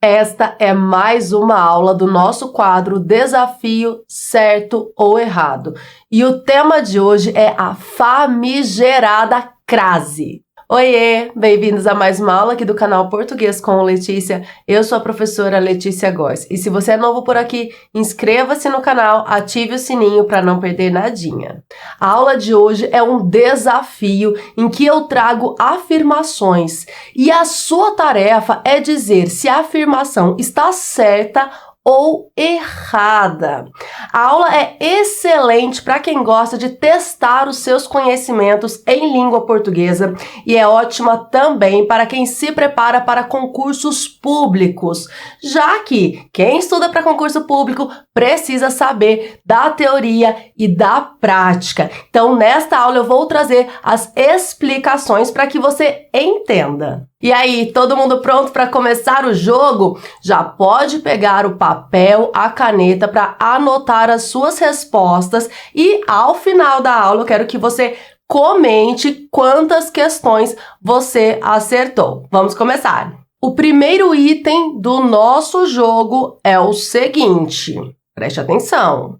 Esta é mais uma aula do nosso quadro Desafio Certo ou Errado. E o tema de hoje é a famigerada crase. Oiê, bem-vindos a mais uma aula aqui do canal Português com Letícia. Eu sou a professora Letícia Góes. E se você é novo por aqui, inscreva-se no canal, ative o sininho para não perder nadinha. A aula de hoje é um desafio em que eu trago afirmações e a sua tarefa é dizer se a afirmação está certa ou errada. A aula é excelente para quem gosta de testar os seus conhecimentos em língua portuguesa e é ótima também para quem se prepara para concursos públicos, já que quem estuda para concurso público precisa saber da teoria e da prática. Então, nesta aula eu vou trazer as explicações para que você entenda. E aí, todo mundo pronto para começar o jogo? Já pode pegar o papel, a caneta para anotar as suas respostas e ao final da aula eu quero que você comente quantas questões você acertou. Vamos começar. O primeiro item do nosso jogo é o seguinte, preste atenção.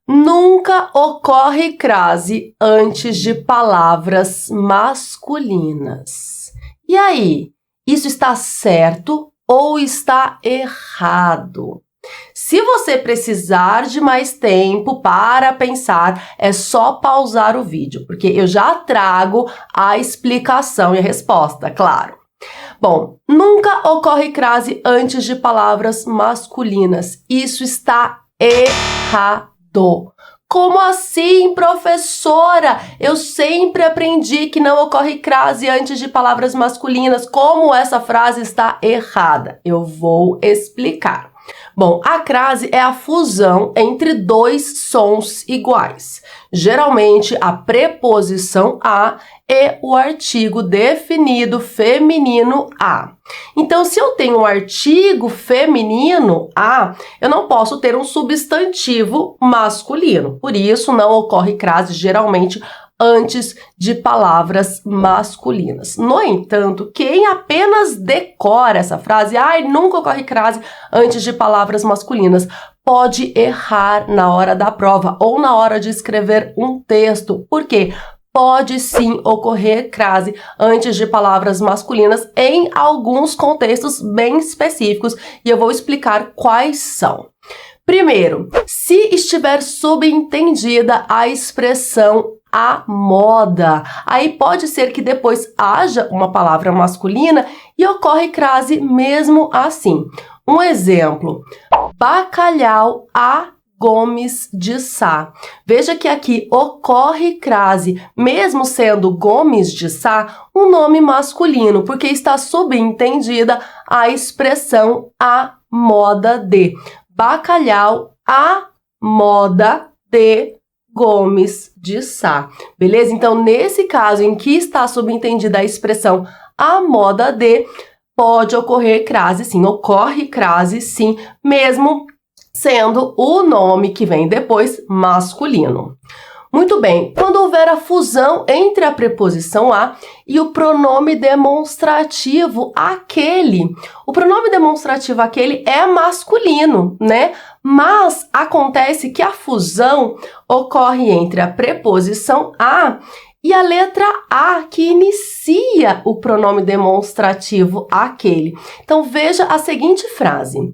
Nunca ocorre crase antes de palavras masculinas. E aí, isso está certo ou está errado? Se você precisar de mais tempo para pensar, é só pausar o vídeo, porque eu já trago a explicação e a resposta, claro. Bom, nunca ocorre crase antes de palavras masculinas. Isso está errado. Como assim, professora? Eu sempre aprendi que não ocorre crase antes de palavras masculinas. Como essa frase está errada? Eu vou explicar. Bom, a crase é a fusão entre dois sons iguais. Geralmente, a preposição a e o artigo definido feminino a. Então, se eu tenho um artigo feminino a, eu não posso ter um substantivo masculino. Por isso, não ocorre crase geralmente antes de palavras masculinas. No entanto, quem apenas decora essa frase, nunca ocorre crase antes de palavras masculinas, pode errar na hora da prova ou na hora de escrever um texto. Por quê? Pode sim ocorrer crase antes de palavras masculinas em alguns contextos bem específicos e eu vou explicar quais são. Primeiro, se estiver subentendida a expressão a moda, aí pode ser que depois haja uma palavra masculina e ocorre crase mesmo assim. Um exemplo, bacalhau a Gomes de Sá. Veja que aqui ocorre crase, mesmo sendo Gomes de Sá um nome masculino, porque está subentendida a expressão a moda de. Bacalhau a moda de Gomes de Sá. Beleza? Então, nesse caso em que está subentendida a expressão a moda de, pode ocorrer crase sim, ocorre crase sim, mesmo sendo o nome que vem depois masculino. Muito bem, quando houver a fusão entre a preposição a e o pronome demonstrativo aquele. O pronome demonstrativo aquele é masculino, né? Mas acontece que a fusão ocorre entre a preposição a e a letra A, que inicia o pronome demonstrativo aquele. Então, veja a seguinte frase.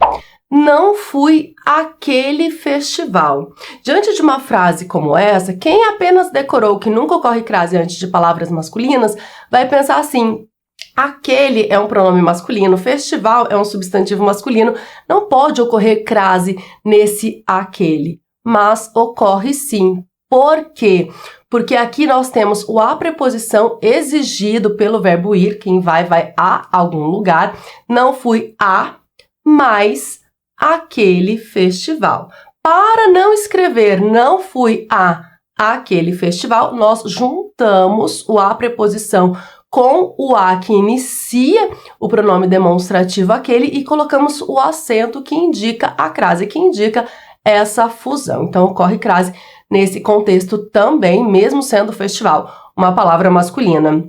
Não fui àquele festival. Diante de uma frase como essa, quem apenas decorou que nunca ocorre crase antes de palavras masculinas, vai pensar assim, aquele é um pronome masculino, festival é um substantivo masculino, não pode ocorrer crase nesse aquele, mas ocorre sim. Por quê? Porque aqui nós temos o a preposição exigido pelo verbo ir, quem vai a algum lugar, não fui a, mas aquele festival. Para não escrever não fui a aquele festival, nós juntamos o a preposição com o a que inicia o pronome demonstrativo aquele e colocamos o acento que indica a crase, que indica essa fusão. Então, ocorre crase nesse contexto também, mesmo sendo festival uma palavra masculina.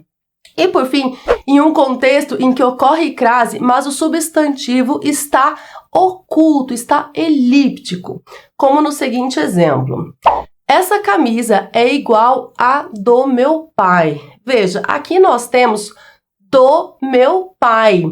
E por fim, em um contexto em que ocorre crase, mas o substantivo está oculto, está elíptico, como no seguinte exemplo. Essa camisa é igual à do meu pai. Veja, aqui nós temos do meu pai.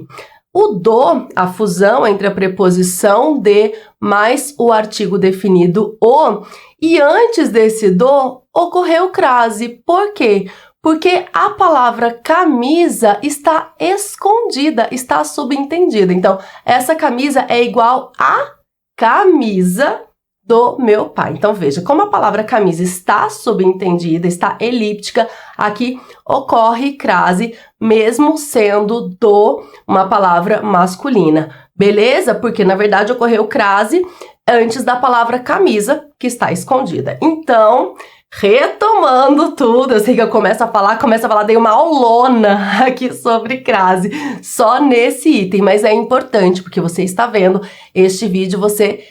O do, a fusão entre a preposição de mais o artigo definido o, e antes desse do ocorreu crase. Por quê? Porque a palavra camisa está escondida, está subentendida. Então, essa camisa é igual à camisa do meu pai. Então, veja, como a palavra camisa está subentendida, está elíptica, aqui ocorre crase, mesmo sendo do uma palavra masculina. Beleza? Porque, na verdade, ocorreu crase antes da palavra camisa, que está escondida. Então, retomando tudo, eu sei que eu começo a falar, dei uma aulona aqui sobre crase, só nesse item, mas é importante, porque você está vendo este vídeo, você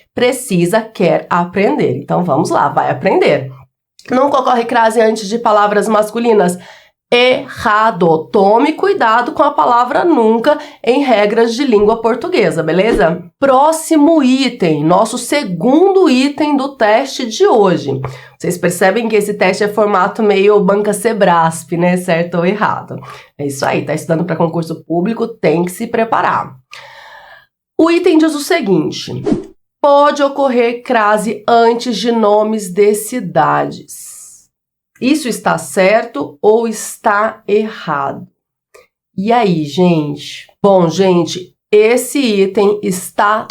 quer aprender. Então, vamos lá, vai aprender. Nunca ocorre crase antes de palavras masculinas? Errado. Tome cuidado com a palavra nunca em regras de língua portuguesa, beleza? Próximo item, nosso segundo item do teste de hoje. Vocês percebem que esse teste é formato meio banca Sebrasp, né? Certo ou errado? É isso aí, tá estudando para concurso público, tem que se preparar. O item diz o seguinte: pode ocorrer crase antes de nomes de cidades. Isso está certo ou está errado? E aí, gente? Bom, gente, esse item está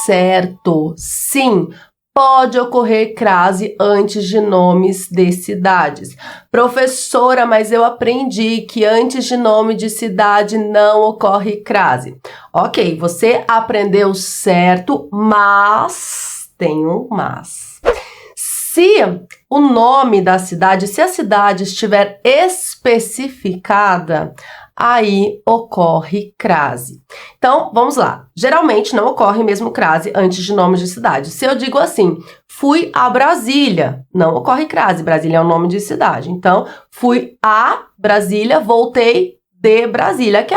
certo. Sim, pode ocorrer crase antes de nomes de cidades. Professora, mas eu aprendi que antes de nome de cidade não ocorre crase. Ok, você aprendeu certo, mas tem um mas. Se o nome da cidade, se a cidade estiver especificada, aí ocorre crase. Então, vamos lá. Geralmente não ocorre mesmo crase antes de nomes de cidade. Se eu digo assim, fui a Brasília, não ocorre crase. Brasília é o nome de cidade. Então, fui a Brasília, voltei de Brasília.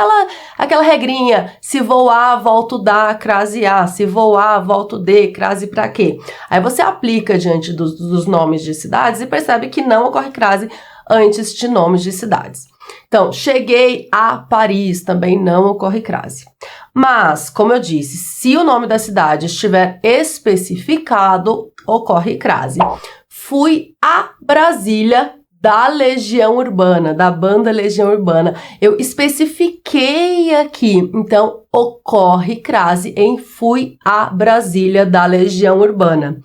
Aquela regrinha, se vou a, volto da, crase a. Se vou a, volto de, crase pra quê? Aí você aplica diante dos nomes de cidades e percebe que não ocorre crase antes de nomes de cidades. Então, cheguei a Paris, também não ocorre crase. Mas, como eu disse, se o nome da cidade estiver especificado, ocorre crase. Fui a Brasília, da Legião Urbana, da banda Legião Urbana. Eu especifiquei aqui, então ocorre crase em fui a Brasília da Legião Urbana.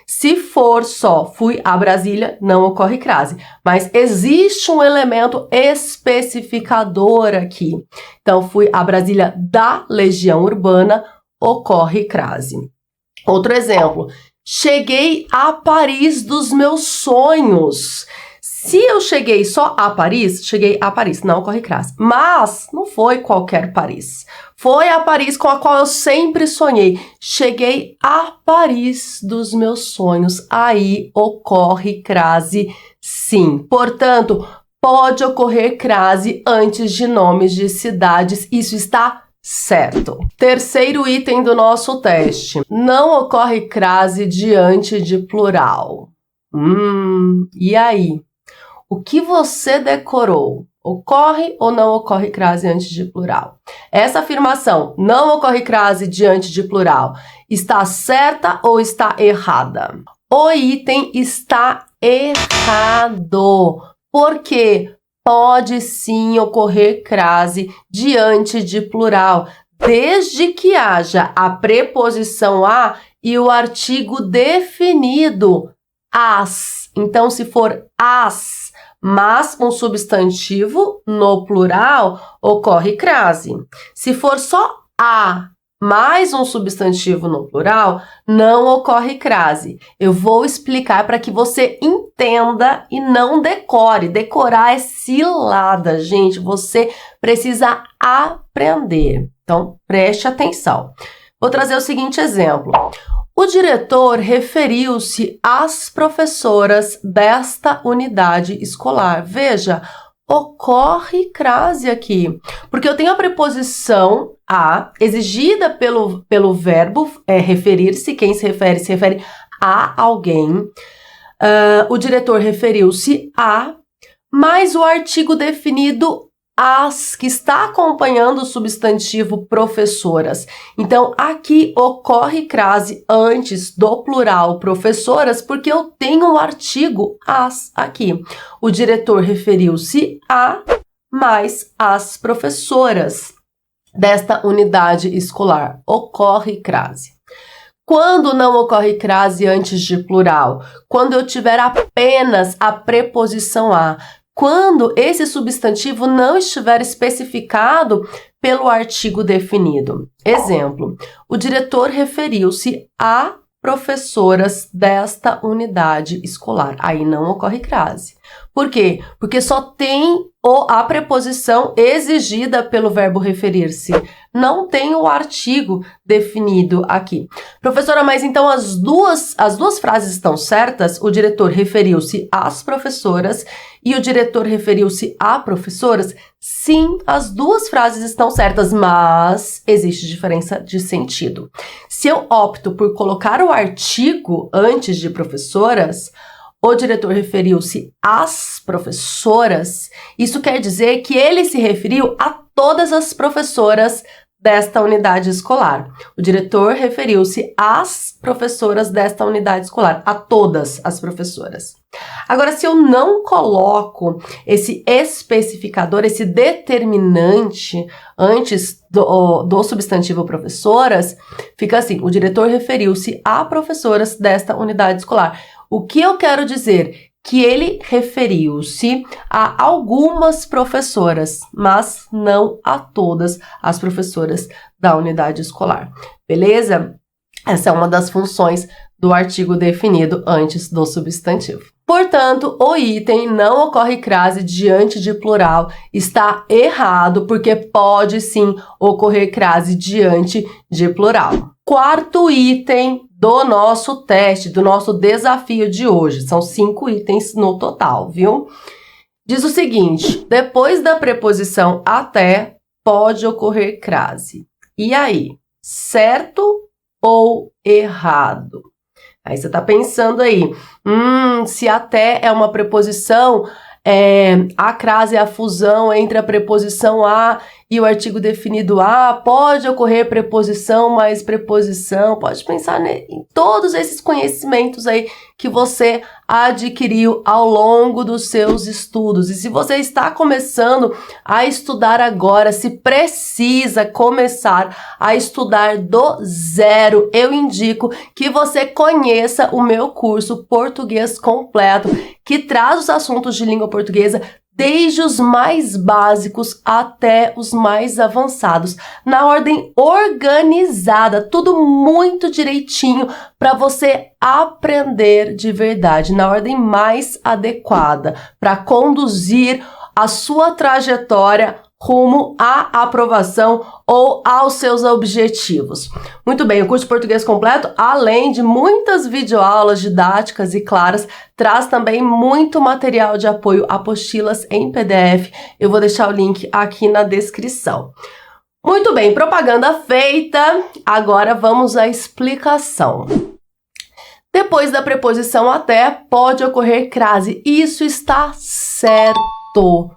Se for só fui a Brasília, não ocorre crase. Mas existe um elemento especificador aqui. Então, fui a Brasília da Legião Urbana, ocorre crase. Outro exemplo. Cheguei a Paris dos meus sonhos. Se eu cheguei só a Paris, não ocorre crase. Mas não foi qualquer Paris. Foi a Paris com a qual eu sempre sonhei. Cheguei a Paris dos meus sonhos. Aí ocorre crase, sim. Portanto, pode ocorrer crase antes de nomes de cidades. Isso está certo. Terceiro item do nosso teste. Não ocorre crase diante de plural. E aí? O que você decorou? Ocorre ou não ocorre crase antes de plural? Essa afirmação, não ocorre crase diante de plural, está certa ou está errada? O item está errado, porque pode sim ocorrer crase diante de plural, desde que haja a preposição a e o artigo definido, as. Então, se for as, mas um substantivo no plural, ocorre crase. Se for só a mais um substantivo no plural, não ocorre crase. Eu vou explicar para que você entenda e não decore. Decorar é cilada, gente. Você precisa aprender. Então, preste atenção. Vou trazer o seguinte exemplo. O diretor referiu-se às professoras desta unidade escolar. Veja, ocorre crase aqui? Porque eu tenho a preposição a, exigida pelo verbo referir-se, quem se refere a alguém. O diretor referiu-se a, mais o artigo definido as, que está acompanhando o substantivo professoras. Então, aqui ocorre crase antes do plural professoras, porque eu tenho o artigo as aqui. O diretor referiu-se a mais as professoras desta unidade escolar. Ocorre crase. Quando não ocorre crase antes de plural? Quando eu tiver apenas a preposição a. Quando esse substantivo não estiver especificado pelo artigo definido. Exemplo, o diretor referiu-se a professoras desta unidade escolar. Aí não ocorre crase. Por quê? Porque só tem a preposição exigida pelo verbo referir-se. Não tem o artigo definido aqui. Professora, mas então as duas frases estão certas? O diretor referiu-se às professoras e o diretor referiu-se a professoras? Sim, as duas frases estão certas, mas existe diferença de sentido. Se eu opto por colocar o artigo antes de professoras, o diretor referiu-se às professoras, isso quer dizer que ele se referiu a todas as professoras desta unidade escolar. O diretor referiu-se às professoras desta unidade escolar, a todas as professoras. Agora, se eu não coloco esse especificador, esse determinante antes do substantivo professoras, fica assim, o diretor referiu-se a professoras desta unidade escolar. O que eu quero dizer? Que ele referiu-se a algumas professoras, mas não a todas as professoras da unidade escolar. Beleza? Essa é uma das funções do artigo definido antes do substantivo. Portanto, o item não ocorre crase diante de plural está errado, porque pode sim ocorrer crase diante de plural. Quarto item do nosso teste, do nosso desafio de hoje. São 5 itens no total, viu? Diz o seguinte, depois da preposição até, pode ocorrer crase. E aí, certo ou errado? Aí você tá pensando aí, se até é uma preposição, a crase é a fusão entre a preposição a e o artigo definido a, pode ocorrer preposição mais preposição, pode pensar em todos esses conhecimentos aí que você adquiriu ao longo dos seus estudos. E se você está começando a estudar agora, se precisa começar a estudar do zero, eu indico que você conheça o meu curso Português Completo, que traz os assuntos de língua portuguesa desde os mais básicos até os mais avançados, na ordem organizada, tudo muito direitinho para você aprender de verdade, na ordem mais adequada, para conduzir a sua trajetória rumo à aprovação ou aos seus objetivos. Muito bem, o curso Português Completo, além de muitas videoaulas didáticas e claras, traz também muito material de apoio, apostilas em PDF. Eu vou deixar o link aqui na descrição. Muito bem, propaganda feita, agora vamos à explicação. Depois da preposição até, pode ocorrer crase. Isso está certo.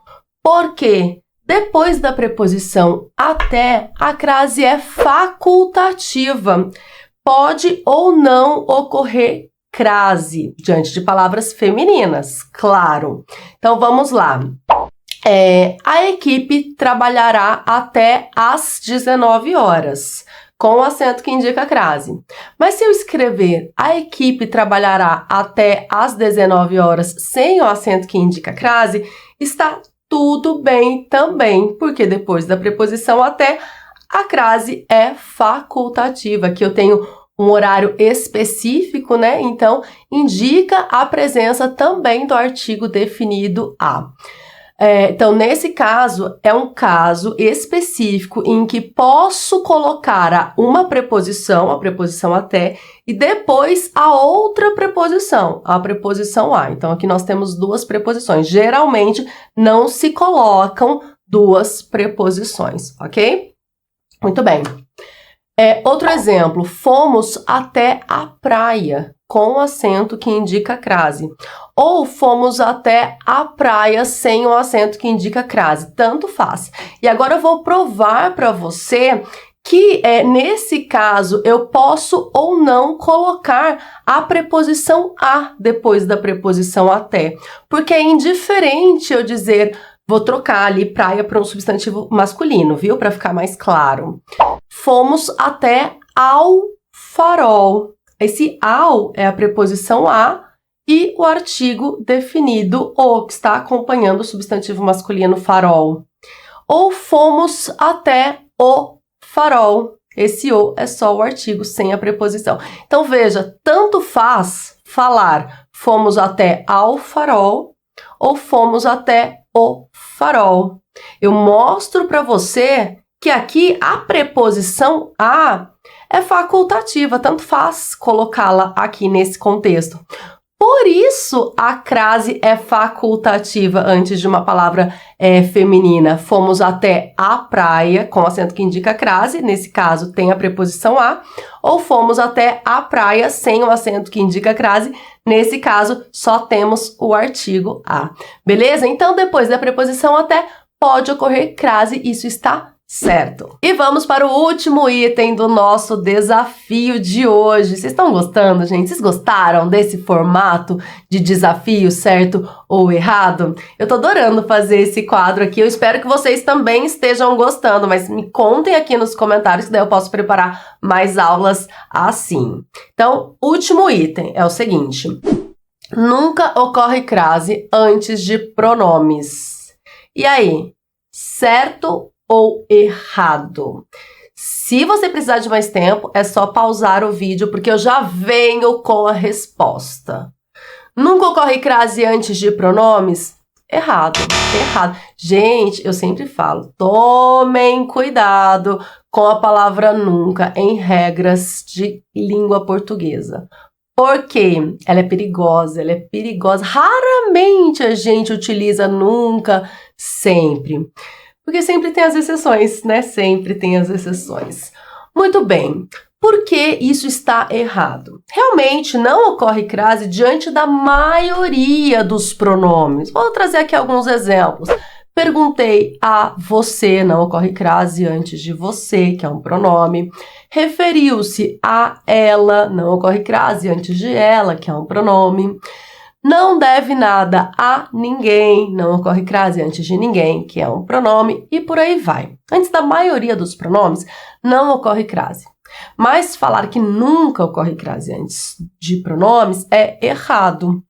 Por quê? Depois da preposição até, a crase é facultativa. Pode ou não ocorrer crase diante de palavras femininas, claro. Então, vamos lá. A equipe trabalhará até às 19 horas, com o acento que indica a crase. Mas se eu escrever a equipe trabalhará até às 19 horas sem o acento que indica a crase, está tudo bem também, porque depois da preposição até, a crase é facultativa. Aqui eu tenho um horário específico, né? Então, indica a presença também do artigo definido a. Então, nesse caso, é um caso específico em que posso colocar uma preposição, a preposição até, e depois a outra preposição, a preposição a. Então, aqui nós temos duas preposições. Geralmente, não se colocam duas preposições, ok? Muito bem. Outro exemplo, fomos até a praia, com o acento que indica crase. Ou fomos até a praia sem o acento que indica crase. Tanto faz. E agora eu vou provar para você que, nesse caso, eu posso ou não colocar a preposição a depois da preposição até. Porque é indiferente eu dizer, vou trocar ali praia para um substantivo masculino, viu? Para ficar mais claro. Fomos até ao farol. Esse ao é a preposição a e o artigo definido o, que está acompanhando o substantivo masculino farol. Ou fomos até o farol. Esse o é só o artigo sem a preposição. Então, veja, tanto faz falar fomos até ao farol ou fomos até o farol. Eu mostro para você que aqui a preposição a é facultativa, tanto faz colocá-la aqui nesse contexto. Por isso, a crase é facultativa antes de uma palavra feminina. Fomos até a praia, com acento que indica crase, nesse caso tem a preposição a, ou fomos até a praia sem o acento que indica crase, nesse caso só temos o artigo a. Beleza? Então, depois da preposição até, pode ocorrer crase, isso está certo. E vamos para o último item do nosso desafio de hoje. Vocês estão gostando, gente? Vocês gostaram desse formato de desafio, certo ou errado? Eu tô adorando fazer esse quadro aqui. Eu espero que vocês também estejam gostando, mas me contem aqui nos comentários que daí eu posso preparar mais aulas assim. Então, último item é o seguinte. Nunca ocorre crase antes de pronomes. E aí? Certo ou errado? Se você precisar de mais tempo, é só pausar o vídeo, porque eu já venho com a resposta. Nunca ocorre crase antes de pronomes? Errado, errado. Gente, eu sempre falo, tomem cuidado com a palavra nunca em regras de língua portuguesa. Porque ela é perigosa, ela é perigosa. Raramente a gente utiliza nunca, sempre. Porque sempre tem as exceções, né? Sempre tem as exceções. Muito bem. Por que isso está errado? Realmente não ocorre crase diante da maioria dos pronomes. Vou trazer aqui alguns exemplos. Perguntei a você, não ocorre crase antes de você, que é um pronome. Referiu-se a ela, não ocorre crase antes de ela, que é um pronome. Não deve nada a ninguém, não ocorre crase antes de ninguém, que é um pronome, e por aí vai. Antes da maioria dos pronomes, não ocorre crase. Mas falar que nunca ocorre crase antes de pronomes é errado,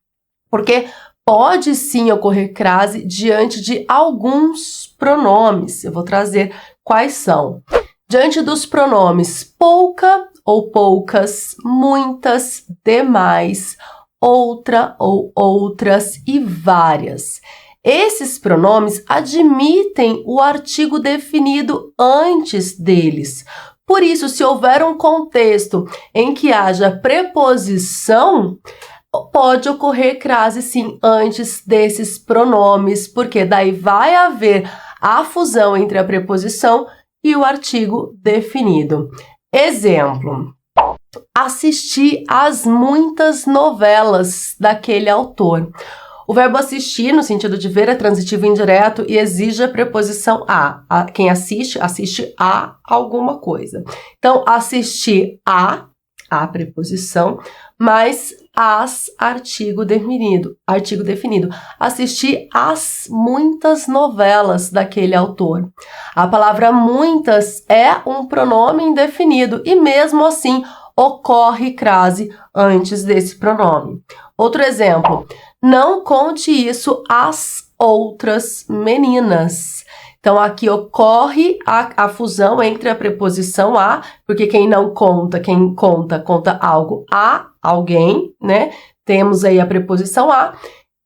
porque pode sim ocorrer crase diante de alguns pronomes. Eu vou trazer quais são. Diante dos pronomes pouca ou poucas, muitas, demais, outra ou outras e várias. Esses pronomes admitem o artigo definido antes deles. Por isso, se houver um contexto em que haja preposição, pode ocorrer crase sim antes desses pronomes, porque daí vai haver a fusão entre a preposição e o artigo definido. Exemplo. Assistir às muitas novelas daquele autor. O verbo assistir, no sentido de ver, é transitivo indireto e exige a preposição a. Quem assiste, assiste a alguma coisa. Então, assistir a preposição, mais as, artigo definido. Assistir às muitas novelas daquele autor. A palavra muitas é um pronome indefinido e mesmo assim ocorre crase antes desse pronome. Outro exemplo, não conte isso às outras meninas. Então, aqui ocorre a fusão entre a preposição a, porque quem não conta, quem conta algo a alguém, né? Temos aí a preposição a,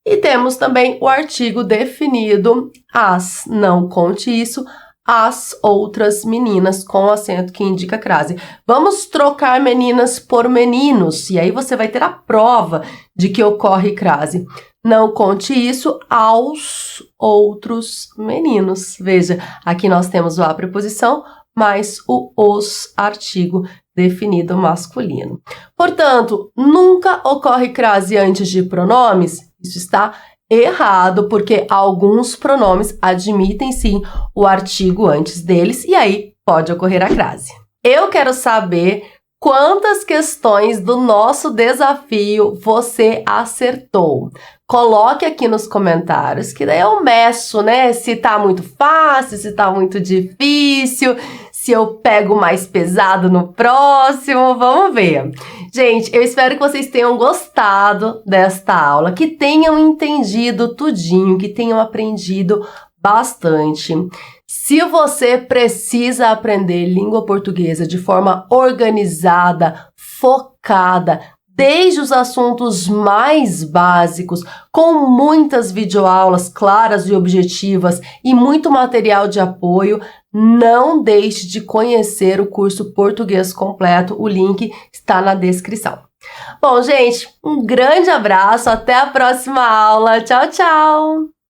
E temos também o artigo definido as, não conte isso, as outras meninas, com o acento que indica crase. Vamos trocar meninas por meninos, e aí você vai ter a prova de que ocorre crase. Não conte isso aos outros meninos. Veja, aqui nós temos a preposição mais o os, artigo definido masculino. Portanto, nunca ocorre crase antes de pronomes. Isso está errado, porque alguns pronomes admitem sim o artigo antes deles, e aí pode ocorrer a crase. Eu quero saber quantas questões do nosso desafio você acertou. Coloque aqui nos comentários, que daí eu meço, né? Se tá muito fácil, se tá muito difícil, se eu pego mais pesado no próximo, vamos ver. Gente, eu espero que vocês tenham gostado desta aula, que tenham entendido tudinho, que tenham aprendido bastante. Se você precisa aprender língua portuguesa de forma organizada, focada, desde os assuntos mais básicos, com muitas videoaulas claras e objetivas e muito material de apoio, não deixe de conhecer o curso Português Completo, o link está na descrição. Bom, gente, um grande abraço, até a próxima aula, tchau, tchau!